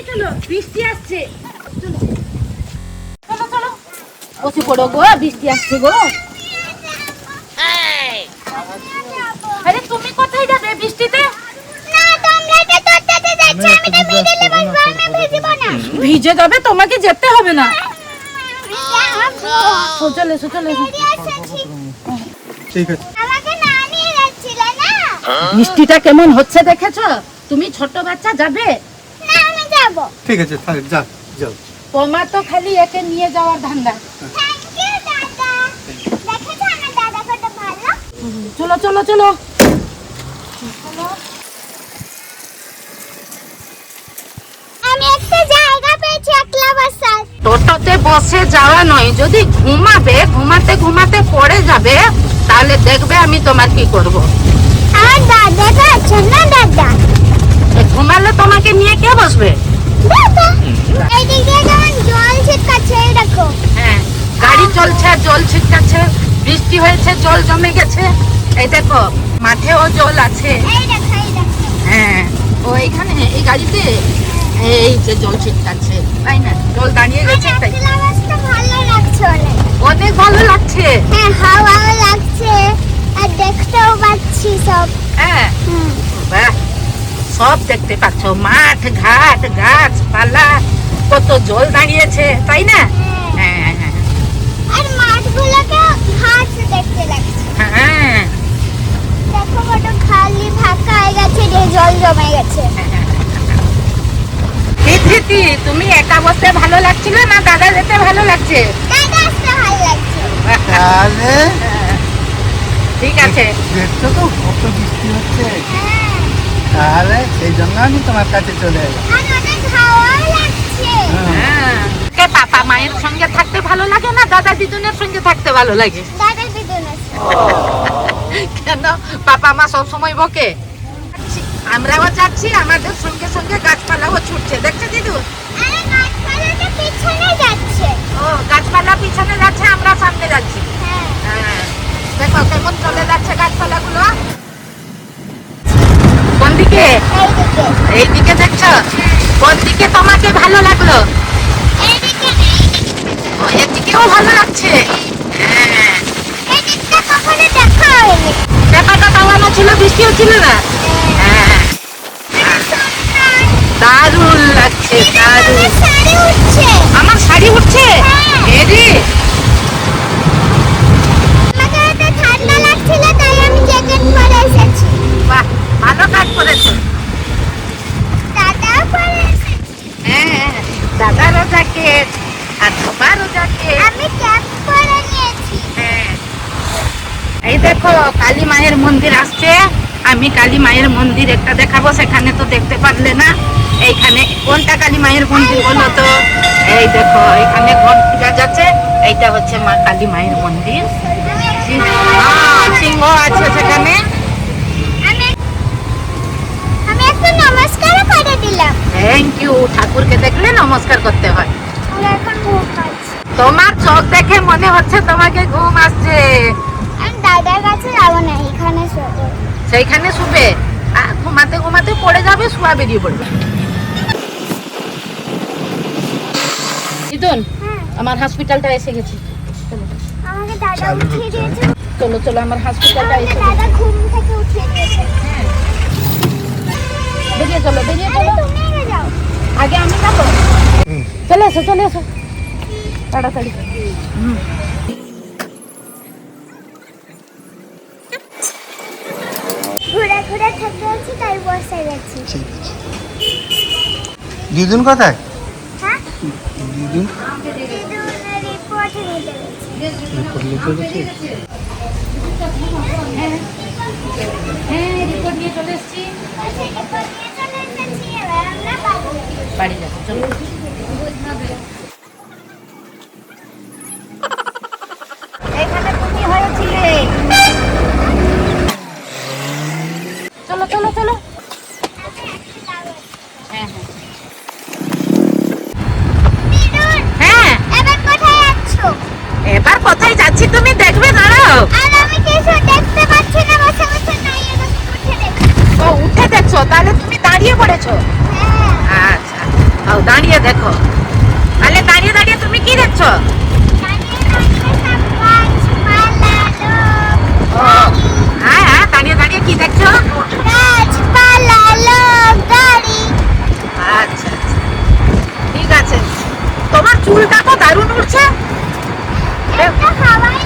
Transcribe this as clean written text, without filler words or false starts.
চলো বৃষ্টি আসছে। চলো চলো চলো বসে পড়ো গো, বৃষ্টি আসছে গো। আরে তুমি কোথায় যাবে বৃষ্টিতে? ভিজে যাবে, তোমাকে যেতে হবে না। চলে এসো চলে এসো। ঠিক আছে। বৃষ্টিটা কেমন হচ্ছে দেখেছো? তুমি ছোট বাচ্চা যাবে? ঠিক আছে যাও যাও। তোমার তো খালি একে নিয়ে যাওয়ার ধান্দা। চলো চলো চলো। টোটোতে বসে যাওয়া নয়, যদি ঘুমাবে, ঘুমাতে ঘুমাতে পড়ে যাবে, তাহলে দেখবে আমি তোমার কি করব। ঘুমালে তোমাকে নিয়ে কে বসবে? হ্যাঁ, গাড়ি চলছে, জল ছিটকাচ্ছে, বৃষ্টি হয়েছে, জল জমে গেছে। এই দেখো মাঠেও জল আছে। হ্যাঁ, ও এখানে এই গাড়িতে এই যে জল ছিটকাচ্ছে, তাই না? জল দাঁড়িয়ে গেছে, তাই অনেক ভালো লাগছে। হ্যাঁ, বাহ, সব দেখতে পাচ্ছ, মাঠ ঘাট গাছপালা, কত জল দাঁড়িয়েছে, তাই না? হ্যাঁ হ্যাঁ হ্যাঁ, জল জমে গেছে। দিদি তুমি একা বসতে ভালো লাগছিল না দাদা যেতে ভালো লাগছে? তাহলে ঠিক আছে, দেখছো তো কত বৃষ্টি হচ্ছে, তাহলে সেই জন্য আমি তোমার কাছে চলে এলাম। হ্যাঁ, কে পাপা মায়ের সঙ্গে থাকতে ভালো লাগে না দাদা দিদুনের সঙ্গে থাকতে ভালো লাগে? কেন পাপা মা সব সময় বকে? আমরাও যাচ্ছি, আমাদের সঙ্গে সঙ্গে গাছপালাও ছুটছে, দেখছো দিদু? ও গাছপালা পিছনে যাচ্ছে, আমরা সামনে যাচ্ছি। হ্যাঁ, দেখো কেমন চলে যাচ্ছে গাছপালাগুলো। কোন দিকে? এইদিকে দেখছো? কোন দিকে তোমাকে ভালো লাগলো? এদিকেও ভালো লাগছে। হ্যাঁ, ব্যাপারটা দাঁড়ানো ছিল, বৃষ্টি হচ্ছিল না। হ্যাঁ, দারুণ লাগছে, দারুণ। আমার শাড়ি উঠছে, এরি বাহ, ভালো কাজ করেছো। হ্যাঁ, দাদারও জ্যাকেট আর তোমারও জ্যাকেট। হ্যাঁ, এই দেখো কালী মায়ের মন্দির আসছে। আমি কালী মায়ের মন্দির একটা দেখাবো, সেখানে তো দেখতে পারলে না। এইখানে কোনটা কালী মায়ের মন্দির বলো তো? এই দেখো এখানে ঘন্টি বাজাচ্ছে, এইটা হচ্ছে মা কালী মায়ের মন্দির। সিংহ আছে সেখানে। Thank you. ঠাকুরকে দেখলে নমস্কার করতে হয়। তোমার চোখ দেখে মনে হচ্ছে তোমাকে ঘুম আসছে। দাদার কাছে যাবো না, এখানে শোবো। সেইখানে শুবে, ঘুমাতে ঘুমাতে পড়ে যাবে, শুয়া বেরিয়ে পড়বে। ইদুন, আমার হসপিটালটা এসে গেছে। আমাকে দাদা উঠিয়ে দিয়েছে। চলো চলো, আমার হসপিটালটা এসে গেছে। দাদা ঘুম থেকে উঠিয়ে দিয়েছে। হ্যাঁ, বেরিয়ে চলো বেরিয়ে চলো। তুমি আগে যাও। আগে আমি যাবো। চলে এসো চলে এসো তাড়াতাড়ি। ঘুরে ঘুরে থেকে আছি, তাই বসে গেছি। ঠিক আছে। দিদুন কোথায়? হ্যাঁ, দিদুন রিপোর্ট নিতে গেছি। হ্যাঁ, রিপোর্ট নিয়ে চলে এসেছি। বাড়ি যাবো, চলো। এখানে তুমি হয়েছিলে। চলো চলো চলো। হ্যাঁ হ্যাঁ, এবার কোথায় যাচ্ছ? এবার কোথায় যাচ্ছি তুমি দেখবে, দাঁড়াও। আর আমি কিছু দেখতে পাচ্ছি না, বসে বসে নাই, এবার উঠে দেখছি। ও উঠে দেখছো, তাহলে তুমি দাঁড়িয়ে পড়েছো। হ্যাঁ। আচ্ছা, ও দাঁড়িয়ে দেখো। তাহলে দাঁড়িয়ে দাঁড়িয়ে তুমি কি দেখছো? দাঁড়িয়ে দাঁড়িয়ে সব গাছপালা, লোক, হ্যাঁ হ্যাঁ, দাঁড়িয়ে দাঁড়িয়ে কি দেখছো? গাছপালা, লোক, গাড়ি। আচ্ছা আচ্ছা, ঠিক আছে। তোমার চুলটা তো দারুণ উঠছে। একটা হাওয়াই